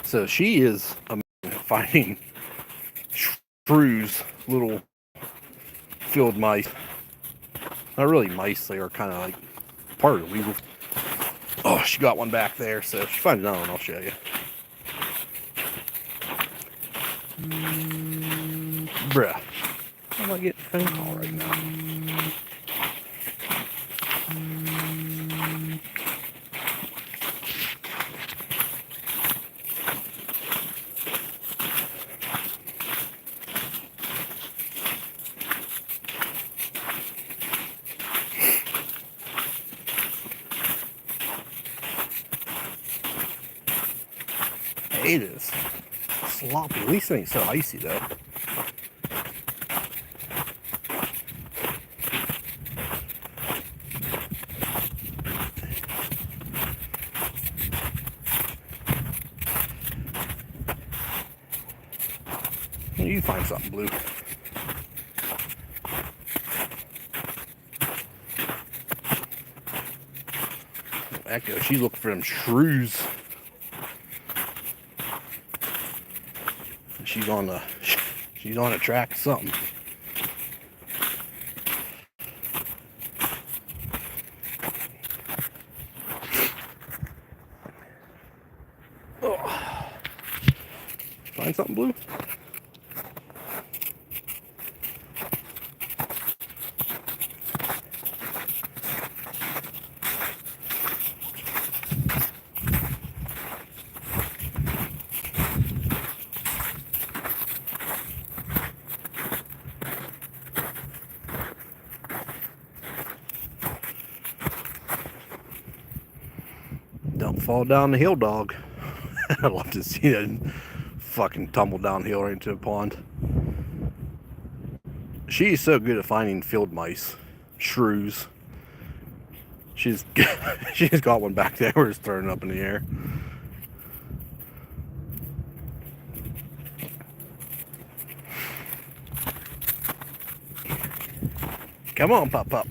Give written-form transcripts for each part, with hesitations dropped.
So she is finding shrews, little field mice. Not really mice, they are kind of like part of the weevil. Oh, she got one back there, so if she finds another one, I'll show you. Bruh. I'm not getting a phone call right now. It is sloppy. At least it ain't so icy though. You find something, Blue. Actually, she's looking for them shrews. She's on a track of something. Oh. Find something, Blue? Don't fall down the hill, dog. I'd love to see that fucking tumble downhill right into a pond. She's so good at finding field mice, shrews. She's got one back there where it's throwing up in the air. Come on, Pup.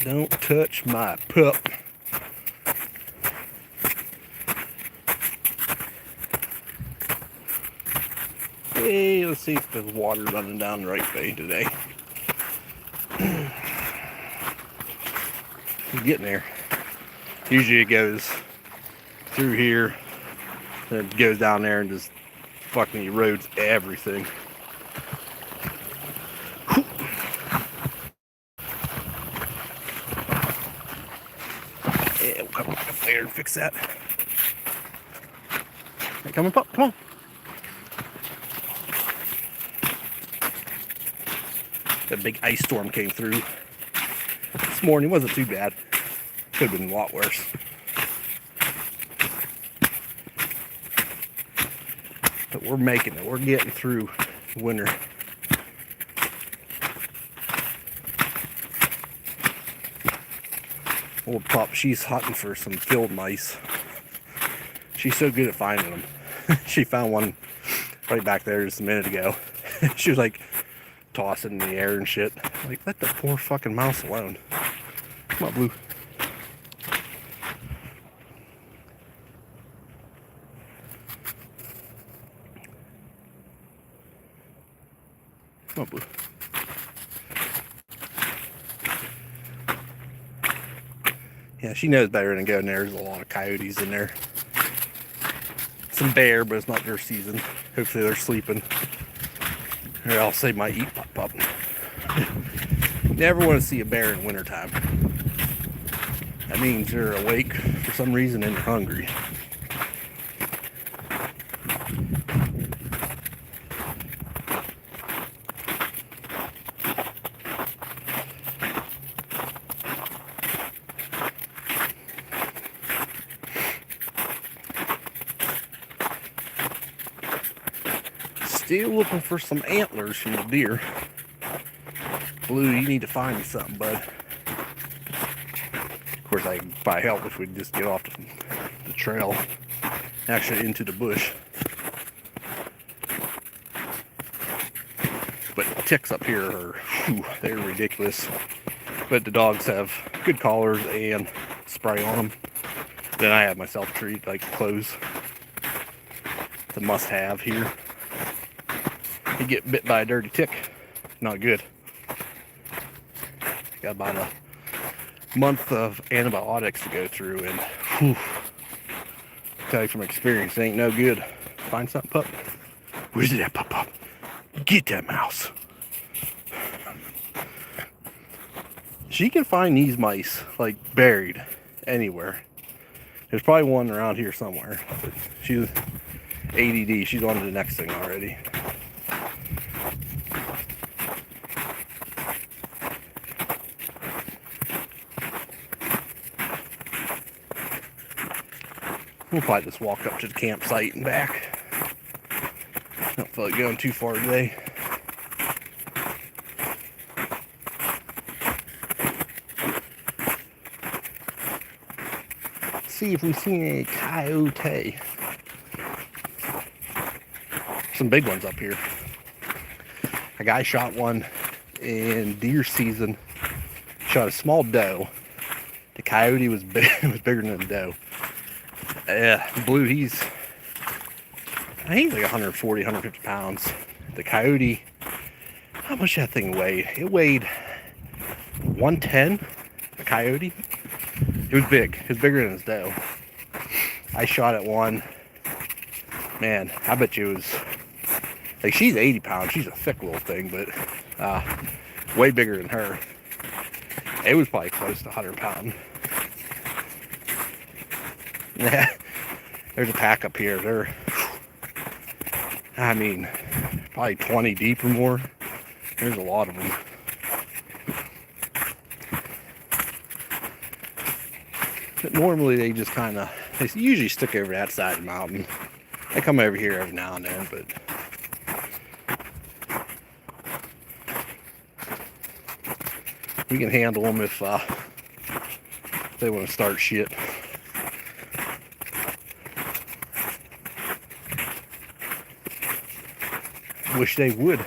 Don't touch my pup. Hey, let's see if there's water running down the right way today. It's getting there. Usually it goes through here, then it goes down there and just fucking erodes everything. Yeah, we'll come up there and fix that. Hey, come on, Pup, come on. That big ice storm came through this morning. It wasn't too bad. Could have been a lot worse. But we're making it. We're getting through winter. Old Pup, she's hunting for some field mice. She's so good at finding them. She found one right back there just a minute ago. She was like tossing in the air and shit. Like, let the poor fucking mouse alone. Come on, Blue. Come on, Blue. Yeah, she knows better than going there. There's a lot of coyotes in there. Some bear, but it's not their season. Hopefully they're sleeping. Or else they might eat Pup. Never want to see a bear in wintertime. That means they're awake for some reason and they're hungry. Still looking for some antlers from the deer. Blue, you need to find me something, bud. Of course, I can probably help if we just get off the trail, actually into the bush. But ticks up here are, they're ridiculous. But the dogs have good collars and spray on them. Then I have my self-treat, like clothes. It's a must-have here. You get bit by a dirty tick, not good. Got about a month of antibiotics to go through, and whew, tell you from experience, it ain't no good. Find something, pup. Where's that pup? Get that mouse. She can find these mice like buried anywhere. There's probably one around here somewhere. But she's ADD. She's on to the next thing already. We'll probably just walk up to the campsite and back. Don't feel like going too far today. See if we see a coyote. Some big ones up here. A guy shot one in deer season. Shot a small doe. The coyote was big, was bigger than the doe. Blue, I think he's like 140, 150 pounds. The coyote, how much that thing weighed? It weighed 110, a coyote. It was big. It was bigger than his doe. I shot at one. Man, I bet you it was, like, she's 80 pounds. She's a thick little thing, but way bigger than her. It was probably close to 100 pounds. Yeah, there's a pack up here. They're, I mean, probably 20 deep or more. There's a lot of them. But normally they just kind of, they usually stick over that side of the mountain. They come over here every now and then, but we can handle them if they want to start shit. Wish they would.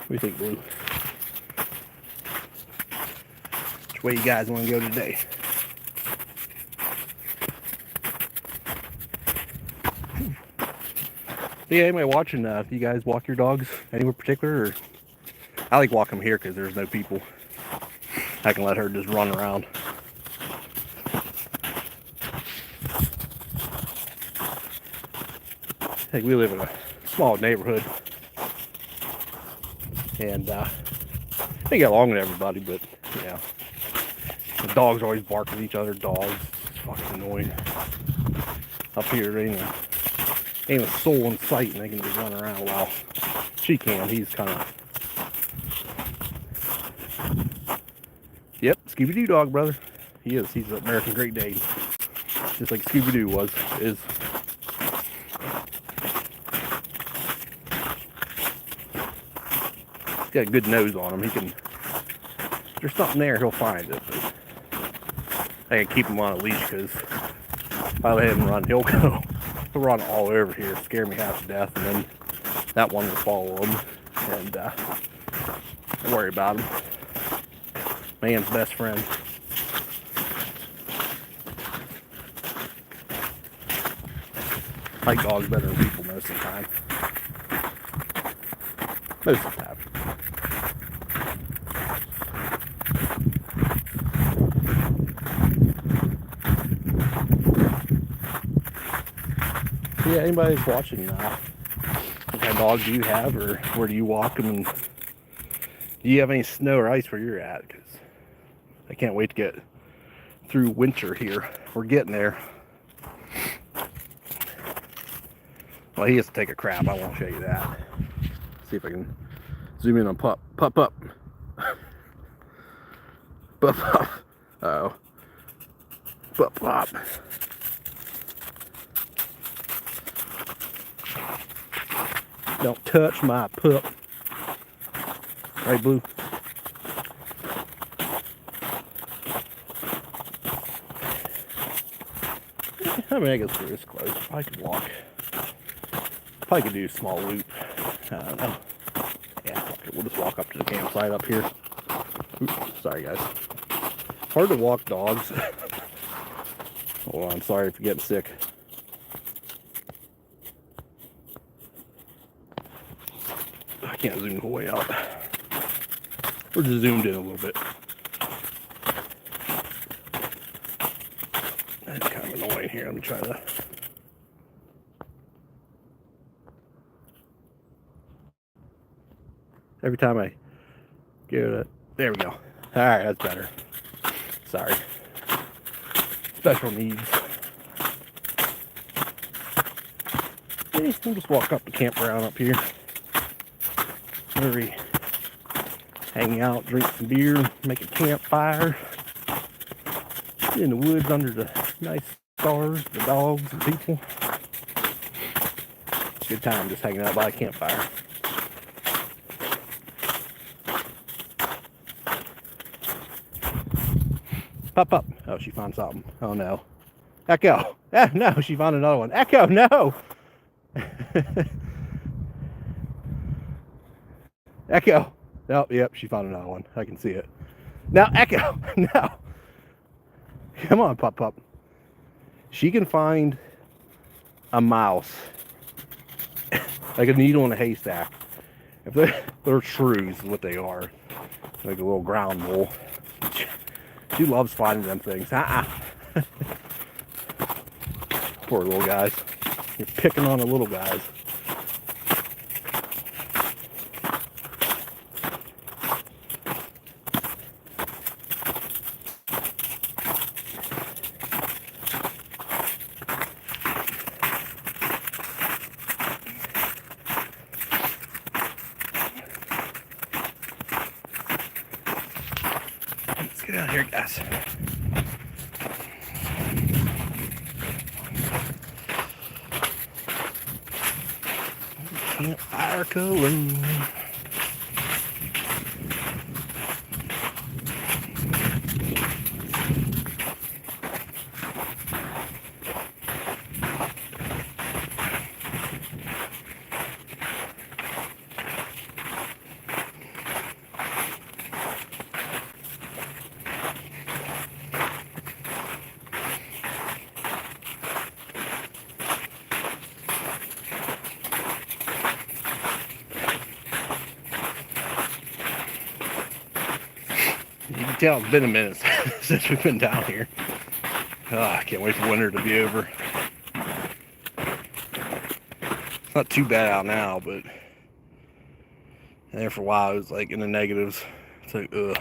What do you think, Blue? Which way you guys want to go today? Yeah, anybody watching, you guys walk your dogs anywhere particular? Or I like walking them here because there's no people. I can let her just run around. I think we live in a small neighborhood. And they get along with everybody, but yeah, the dogs always bark at each other. Dogs, it's fucking annoying. Up here, there ain't a soul in sight, and they can just run around. Well, she can. He's kind of, yep, Scooby-Doo dog, brother. He is. He's an American Great Dane, just like Scooby-Doo is. He's got a good nose on him. He can, if there's something there, he'll find it. But I can keep him on a leash because if I let him run, he'll run all over here, scare me half to death, and then that one will follow him, and don't worry about him. Man's best friend. I like dogs better than people most of the time. Most of the time. Yeah, anybody that's watching, what kind of dogs do you have, or where do you walk them, and do you have any snow or ice where you're at? Because I can't wait to get through winter here. We're getting there. Well, he has to take a crap. I won't show you that. See if I can zoom in on Pup. Pup. Pup. Uh-oh. Pup. Don't touch my pup. Right, Blue? I mean, I guess we're this close. I could walk. Probably could do a small loop. I don't know. Yeah, okay, we'll just walk up to the campsite up here. Oops, sorry guys. Hard to walk dogs. Hold on, I'm sorry for getting sick. I can't zoom the way out. We're just zoomed in a little bit. That's kind of annoying here. Let me try to. Every time I get it, there we go. All right, that's better. Sorry. Special needs. Okay, we'll just walk up the campground up here. Where we hang out, drink some beer, make a campfire. In the woods under the nice stars, the dogs, and people. Good time just hanging out by a campfire. Pop up. Oh, she found something. Oh no. Echo. Ah, no, she found another one. Echo, no. Echo. Oh, yep, she found another one. I can see it. Now, Echo. No. Come on, Pup Pup. She can find a mouse. Like a needle in a haystack. If they're shrews is what they are. Like a little ground mole. She loves finding them things. Poor little guys. You're picking on the little guys. Let's get out of here, guys. Campfire cologne. You can tell it's been a minute since we've been down here. Oh, I can't wait for winter to be over. It's not too bad out now, but there for a while it was like in the negatives. It's like, ugh.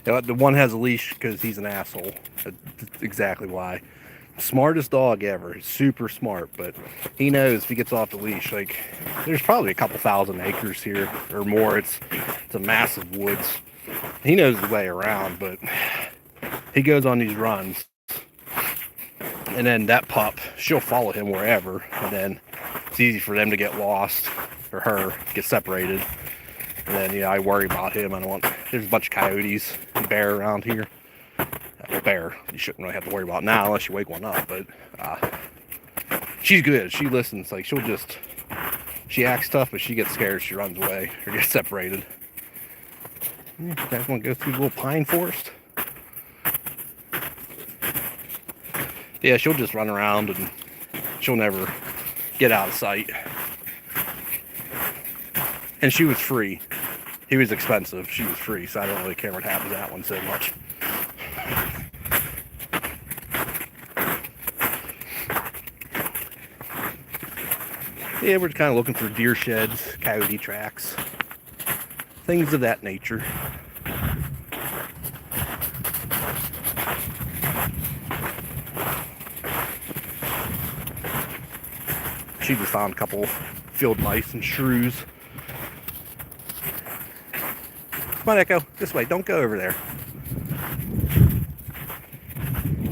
You know, the one has a leash because he's an asshole. That's exactly why. Smartest dog ever. He's super smart, but he knows if he gets off the leash, like, there's probably a couple thousand acres here or more. It's a massive woods. He knows the way around, but he goes on these runs, and then that pup, she'll follow him wherever, and then it's easy for them to get lost, or her get separated. And then, you know, I worry about him. I don't want. There's a bunch of coyotes and bear around here. Bear you shouldn't really have to worry about now unless you wake one up, but she's good. She listens. Like, she acts tough, but she gets scared. She runs away or gets separated. You guys want to go through the little pine forest? Yeah, she'll just run around and she'll never get out of sight. And she was free. He was expensive. She was free, so I don't really care what happens to that one so much. Yeah, we're kind of looking for deer sheds, coyote tracks, things of that nature. She just found a couple field mice and shrews. Come on, Echo, this way. Don't go over there.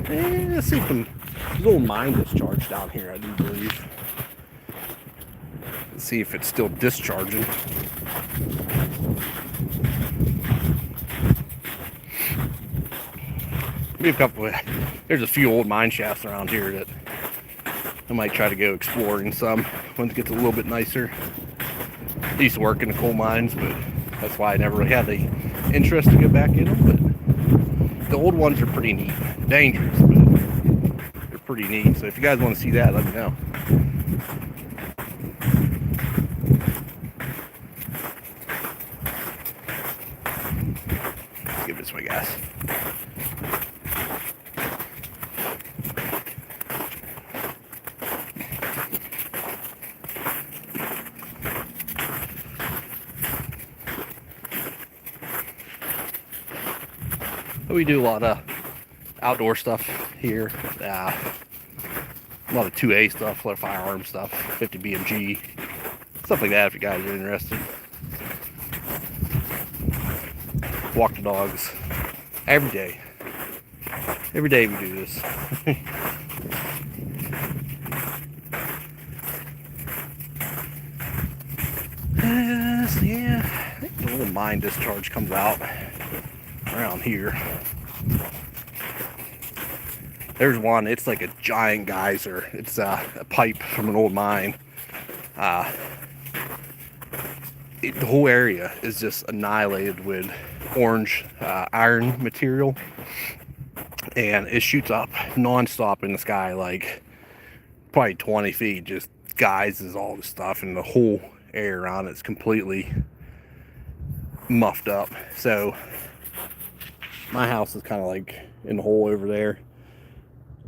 Let's see if there's a little mine discharge down here, I do believe. Let's see if it's still discharging. Maybe there's a few old mine shafts around here that I might try to go exploring some once it gets a little bit nicer. I used to work in the coal mines, but that's why I never really had the interest to go back in them. But the old ones are pretty neat. Dangerous, but they're pretty neat. So if you guys want to see that, let me know. Let's give it this way, guys. We do a lot of outdoor stuff here. A lot of 2A stuff, a lot of firearm stuff, 50 BMG, stuff like that if you guys are interested. Walk the dogs every day. Every day we do this. Yeah, I think the little mine discharge comes out around here. There's one, it's like a giant geyser. It's a pipe from an old mine. The whole area is just annihilated with orange iron material, and it shoots up non-stop in the sky, like probably 20 feet, just geysers all the stuff, and the whole air around it's completely muffed up. So my house is kind of like in the hole over there,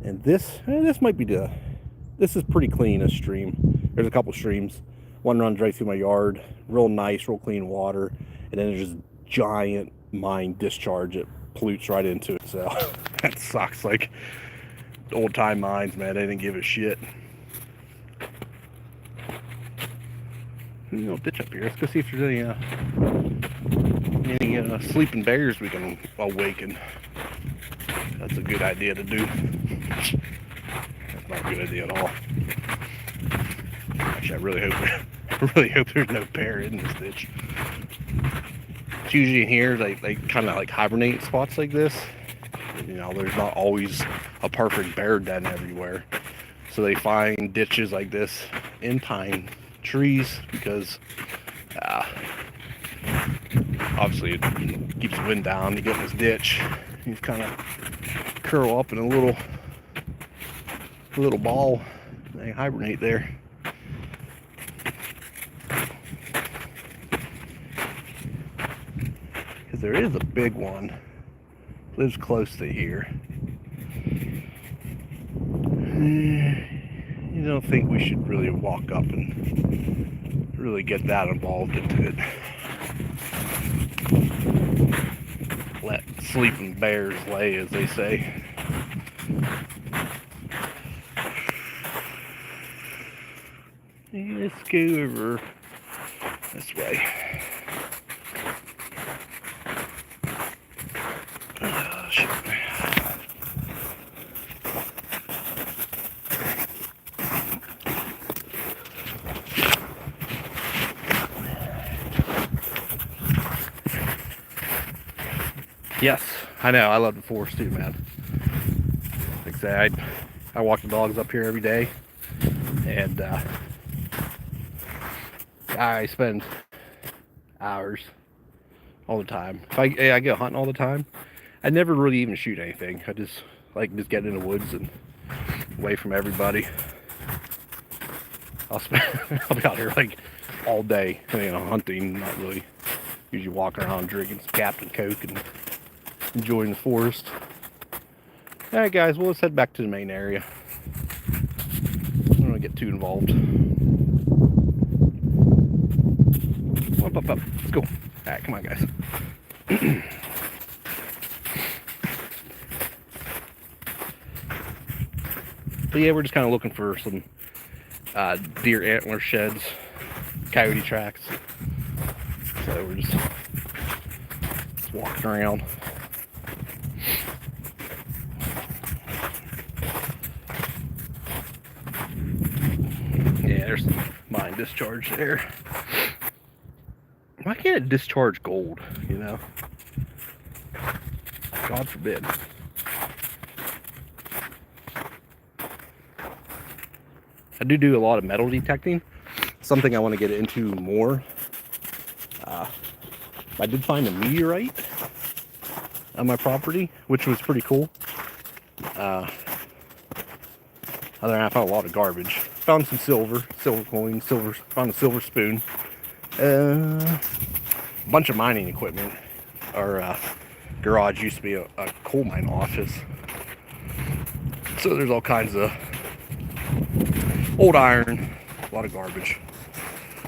and this might be this is pretty clean, a stream. There's a couple streams. One runs right through my yard, real nice, real clean water, and then there's just giant mine discharge that pollutes right into it. So that sucks. Like old time mines, man, they didn't give a shit. Little ditch up here. Let's go see if there's any sleeping bears we can awaken. That's a good idea to do. That's not a good idea at all. Actually, I really hope there's no bear in this ditch. It's usually in here, they kind of like hibernate spots like this. You know, there's not always a perfect bear den everywhere. So they find ditches like this in pine trees because obviously it keeps the wind down. You get in this ditch, you kind of curl up in a little ball. They hibernate there. Because there is a big one, lives close to here. You don't think we should really walk up and really get that involved into it. Let sleeping bears lay, as they say. Let's go over this way. Oh, shit. Yes, I know. I love the forest too, man. Like I said, I walk the dogs up here every day, and I spend hours all the time. If I go hunting all the time, I never really even shoot anything. I just get in the woods and away from everybody. I'll be out here like all day, you know, hunting, not really. Usually walking around drinking some Captain Coke and enjoying the forest. Alright guys, well, let's head back to the main area. I don't want to get too involved. Up. Let's go. Alright, come on guys. But yeah, we're just kind of looking for some deer antler sheds, coyote tracks. So we're just walking around. Yeah, there's some mine discharge there. Why can't it discharge gold, you know? God forbid. I do a lot of metal detecting. Something I want to get into more. I did find a meteorite on my property, which was pretty cool. Other than that, I found a lot of garbage. Found some silver coins, found a silver spoon. A bunch of mining equipment. Our garage used to be a coal mine office. So there's all kinds of old iron, a lot of garbage.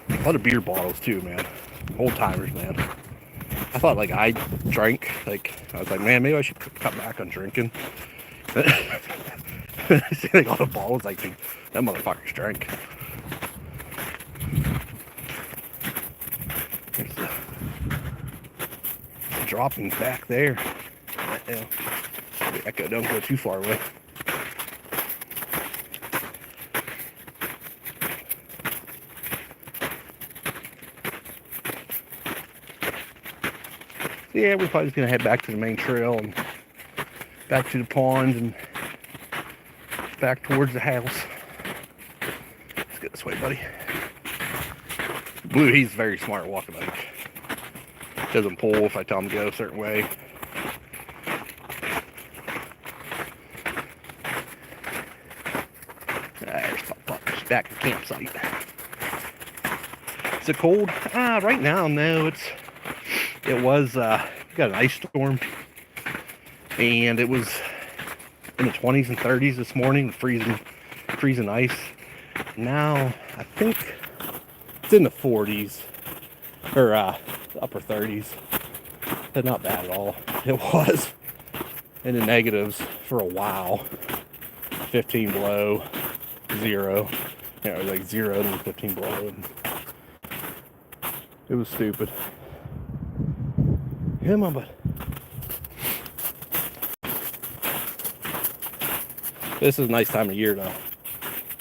A lot of beer bottles too, man. Old timers, man. I thought like I drank, like I was like, man, maybe I should cut back on drinking. See like all the bottles, like that motherfucker's drank. There's the droppings back there. Echo, don't go too far away. Yeah, we're probably just gonna head back to the main trail and back to the ponds and back towards the house. Let's get this way, buddy. Blue, he's very smart walking bike. Doesn't pull if I tell him to go a certain way. There's Pop. She's back at the campsite. Is it cold? Right now, no. It was, we got an ice storm, and it was in the 20s and 30s this morning, freezing ice. Now, I think it's in the 40s, or upper 30s. But not bad at all. It was in the negatives for a while. 15 below, 0. You know, it was like 0 and 15 below. And it was stupid. Come on, bud. This is a nice time of year to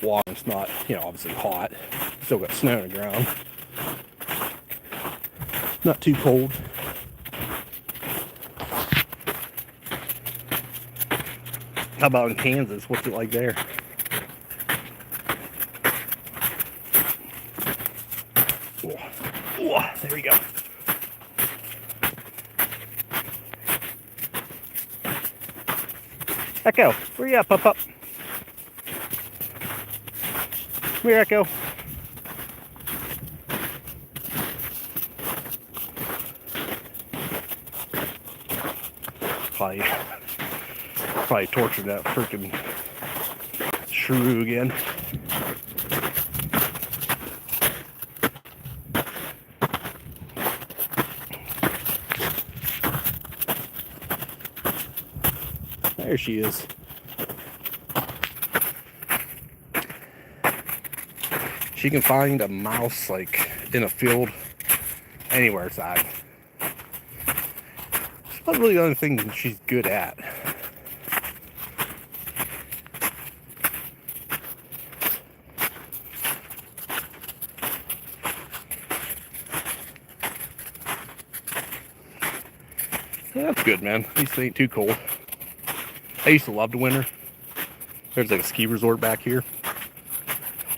walk. It's not, obviously hot. Still got snow on the ground. Not too cold. How about in Kansas? What's it like there? Oh, there we go. Echo, where you at, Pup? Come here, Echo. Probably tortured that freaking shrew again. There she is. She can find a mouse like in a field anywhere outside. It's not really the only thing she's good at. Yeah, that's good, man. At least it ain't too cold. I used to love the winter. There's like a ski resort back here.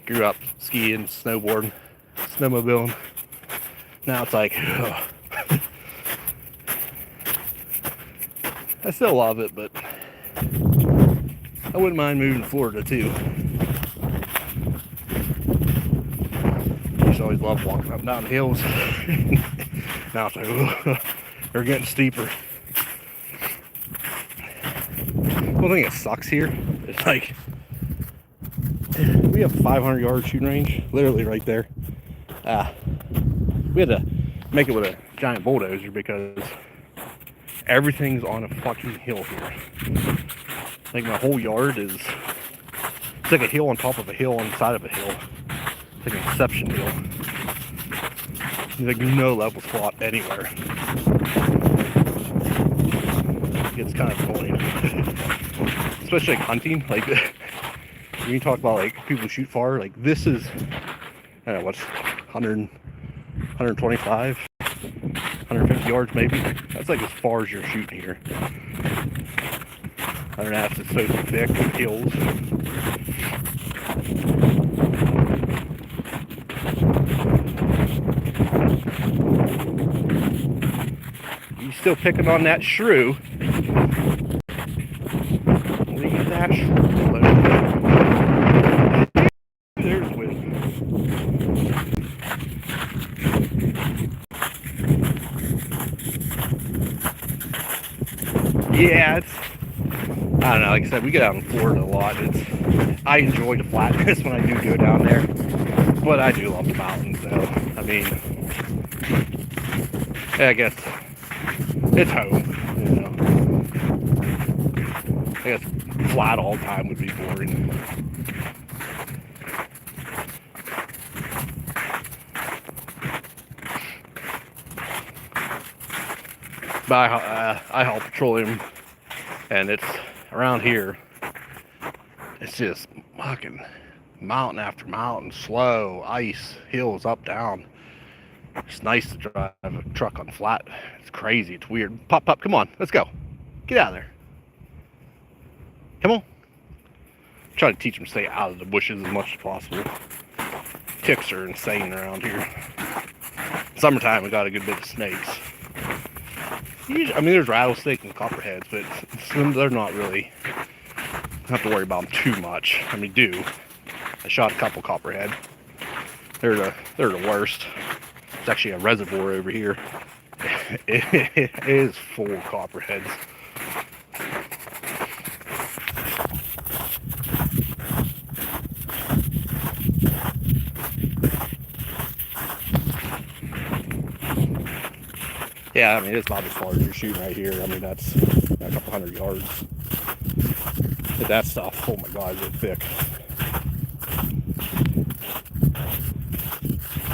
Grew up skiing, snowboarding, snowmobiling. Now it's like, ugh. I still love it, but I wouldn't mind moving to Florida too. I used to always love walking up and down the hills. Now it's like, ugh, they're getting steeper. One thing that sucks here is like we have 500 yard shooting range, literally right there. We had to make it with a giant bulldozer because everything's on a fucking hill here. Like my whole yard it's like a hill on top of a hill on the side of a hill. It's like an Inception hill. There's like no level spot anywhere. It's kind of annoying. Especially like hunting, like when you talk about like people who shoot far, like this is, I don't know, what's 100, 125, 150 yards maybe. That's like as far as you're shooting here. Other than that, it's so thick with hills. still picking on that shrew. Leave that shrew alone. There's Whitney. Yeah, it's, I don't know, like I said, we get out in Florida a lot. I enjoy the flatness when I do go down there, but I do love the mountains, though. I mean, I guess it's home, you know. I guess flat all the time would be boring. But I haul petroleum, and it's around here. It's just fucking mountain after mountain, slow, ice, hills, up, down. It's nice to drive a truck on flat. It's crazy. It's weird. Pop, come on. Let's go. Get out of there. Come on. I'm trying to teach them to stay out of the bushes as much as possible. Ticks are insane around here. Summertime, we got a good bit of snakes. Usually, I mean, there's rattlesnakes and copperheads, but they're not really, don't have to worry about them too much. I mean, I shot a couple copperhead. They're the worst. It's actually a reservoir over here. It is full of copperheads. Yeah, I mean, it's about as far as you're shooting right here. I mean, that's a couple hundred yards. But that stuff, oh my God, is it thick.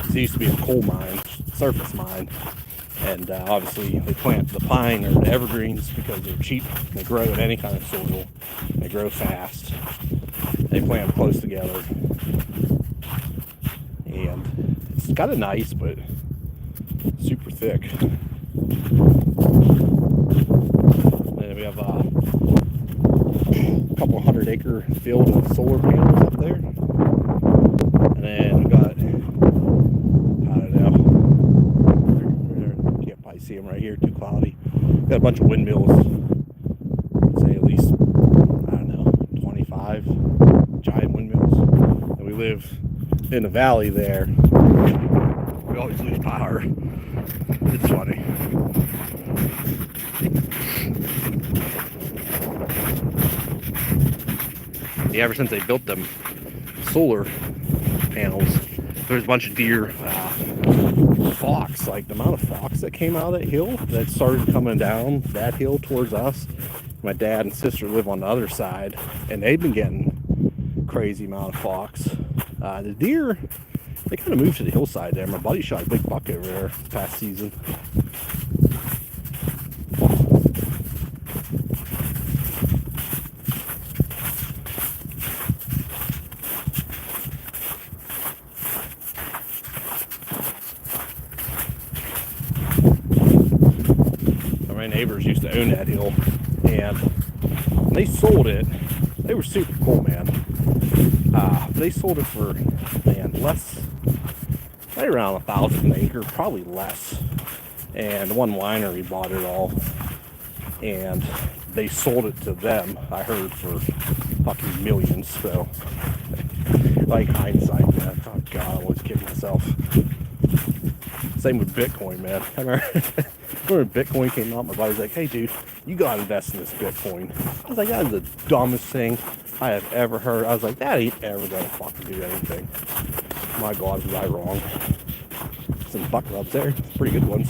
It used to be a coal mine, surface mine. And obviously, they plant the pine or the evergreens because they're cheap. They grow in any kind of soil. They grow fast. They plant them close together. And it's kind of nice, but super thick. And we have a couple 100-acre field of solar panels up there. And then we got, I don't know, you can't probably see them right here, too cloudy. We got a bunch of windmills, say at least, I don't know, 25 giant windmills. And we live in the valley there. We always lose power. It's funny. Yeah, ever since they built them solar panels, there's a bunch of deer, fox, like the amount of fox that came out of that hill that started coming down that hill towards us. My dad and sister live on the other side, and they've been getting crazy amount of fox. The deer, they kind of moved to the hillside there. My buddy shot a big buck over there this past season. My neighbors used to own that hill, and they sold it. They were super cool, man. They sold it for, man, less, right around 1,000 an acre, probably less. And one winery bought it all, and they sold it to them, I heard, for fucking millions. So, like hindsight, man. Oh God, I always kidding myself. Same with Bitcoin, man. I remember Bitcoin came out, my buddy's like, hey dude, you gotta invest in this Bitcoin. I was like, that is the dumbest thing I have ever heard. I was like, that ain't ever gonna fucking do anything. My God, was I wrong. Some buck rubs there, pretty good ones.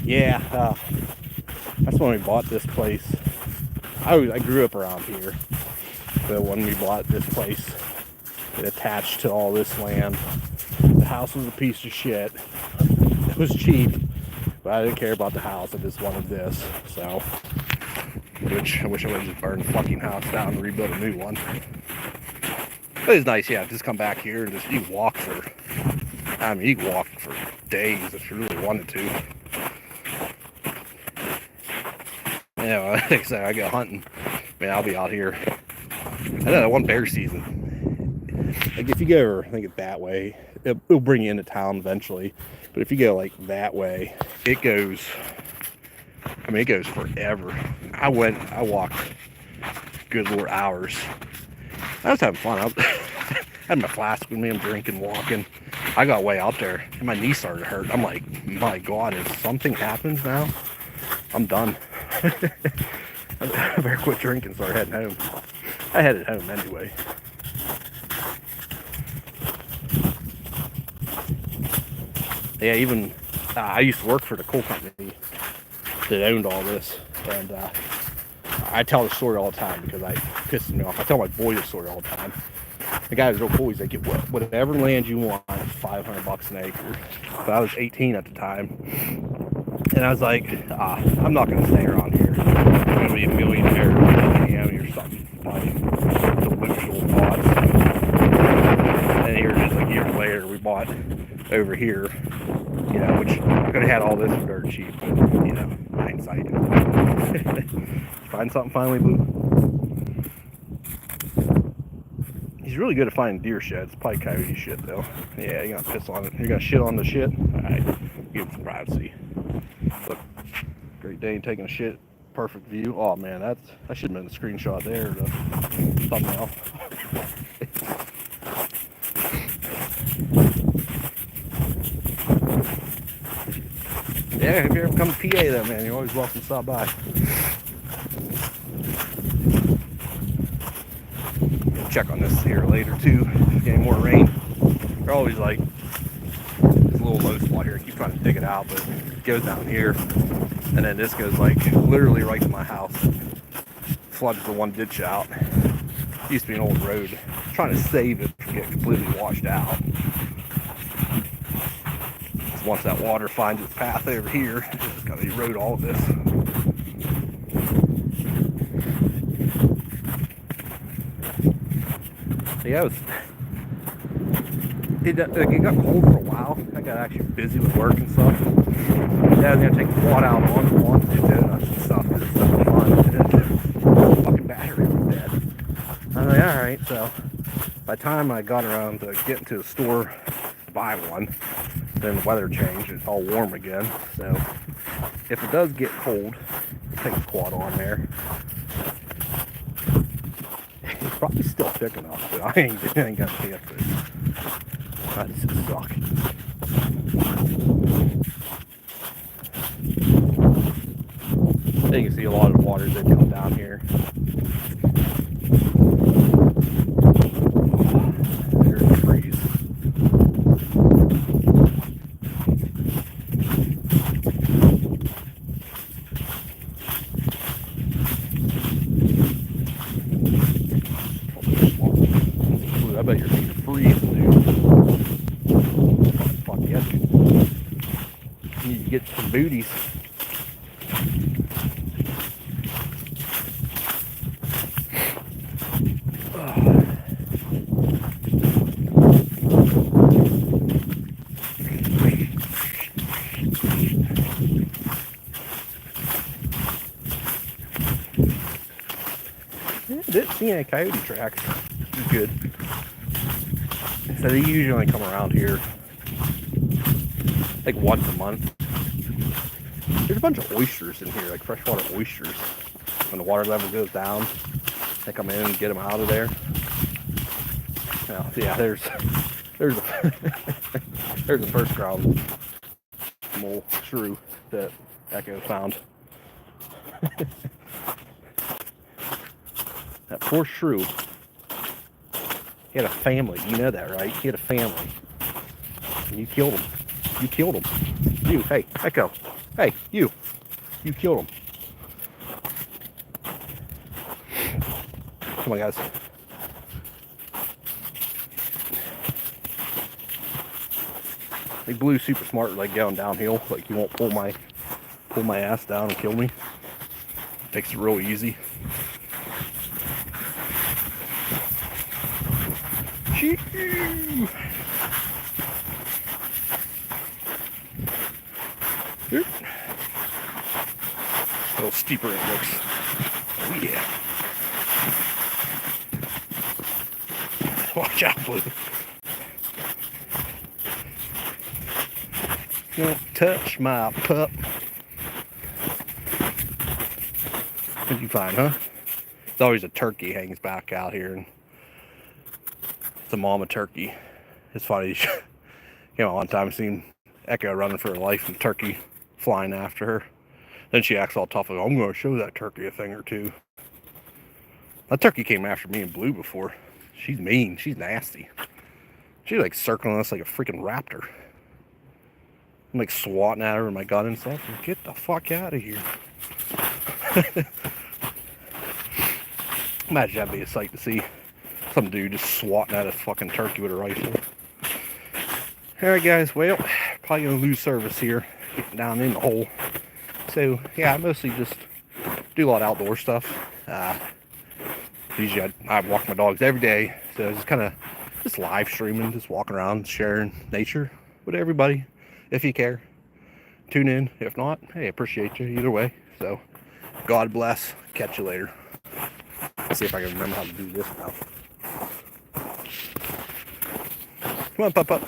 Yeah, that's when we bought this place. I grew up around here, but when we bought this place, it attached to all this land. The house was a piece of shit. It was cheap, but I didn't care about the house. I just wanted this. So, which I wish I would have just burned the fucking house down and rebuilt a new one. But it's nice, yeah. Just come back here and you can walk for. You can walk for days if you really wanted to. Like I said, I go hunting. Man, I'll be out here. I know that one bear season. Like if you go over, I think it's that way, it'll bring you into town eventually. But if you go like that way, it goes. I mean, it goes forever. I walked, good Lord, hours. I was having fun. I had my flask with me. I'm drinking, walking. I got way out there, and my knee started to hurt. I'm like, my God, if something happens now, I'm done. I better quit drinking, start heading home. I headed home anyway. Yeah, even I used to work for the coal company that owned all this, and I tell the story all the time because it pisses me off. I tell my boy the story all the time. The guy was real cool. He's like, whatever land you want, $500 an acre. But I was 18 at the time, and I was like, I'm not going to stay around here. I'm going to be a millionaire in Miami or something. Like delusional thoughts. And here it is, like years later, we bought over here, which I could have had all this for dirt cheap, but hindsight. Find something finally, Blue? He's really good at finding deer sheds. Probably coyote shit though. Yeah, you're gonna piss on it. You're gonna shit on the shit. Alright, give him some privacy. Look, Great Dane taking a shit. Perfect view. Oh man, that should have been a screenshot there. The thumbnail. Yeah, if you ever come to PA though, man, you're always welcome to stop by. Check on this here later too. Getting more rain. They're always like this little low spot here. I keep trying to dig it out, but it goes down here, and then this goes like literally right to my house. Floods the one ditch out. It used to be an old road. I'm trying to save it from getting completely washed out. Once that water finds its path over here, it's just going to erode all of this. Yeah, it got cold for a while. I got actually busy with work and stuff. Yeah, I was going to take the quad out on donuts and stuff because it's so much fun. And the fucking battery was dead. I'm like, alright, so by the time I got around to getting to the store to buy one, then the weather changed, it's all warm again. So if it does get cold, take the quad on there. It's probably still thick enough, but I ain't got a chance to. That just suck. You can see a lot of water that come down here. There's the trees. I bet you're going to freeze, dude. Fuck yes. You need to get some booties. Didn't see any coyote tracks, which is good. So they usually only come around here like once a month. There's a bunch of oysters in here, like freshwater oysters. When the water level goes down, they come in and get them out of there. Now, yeah, there's there's the first ground mole shrew that Echo found. That poor shrew. He had a family. You know that, right? He had a family. And you killed him. You killed him. You, hey, Echo. Hey, you. You killed him. Come on, guys. Like Blue's super smart, like going downhill. Like he won't pull my ass down and kill me. Makes it real easy. Choo! little steeper it looks. Oh, yeah. Watch out, Blue. Don't touch my pup. What'd you find, huh? It's always a turkey hangs back out here, and it's a mama turkey. It's funny. Came out one time, seen Echo running for her life, and turkey flying after her. Then she acts all tough, like, I'm going to show that turkey a thing or two. That turkey came after me and Blue before. She's mean. She's nasty. She's like circling us like a freaking raptor. I'm like swatting at her with my gun and stuff. Like, get the fuck out of here. Imagine that'd be a sight to see. Some dude just swatting at a fucking turkey with a rifle. Alright guys, well, probably gonna lose service here. Getting down in the hole. So yeah, I mostly just do a lot of outdoor stuff. Usually I walk my dogs every day, so just kind of just live streaming, just walking around, sharing nature with everybody. If you care, tune in. If not, hey, appreciate you either way. So God bless. Catch you later. Let's see if I can remember how to do this now. Come on, pup.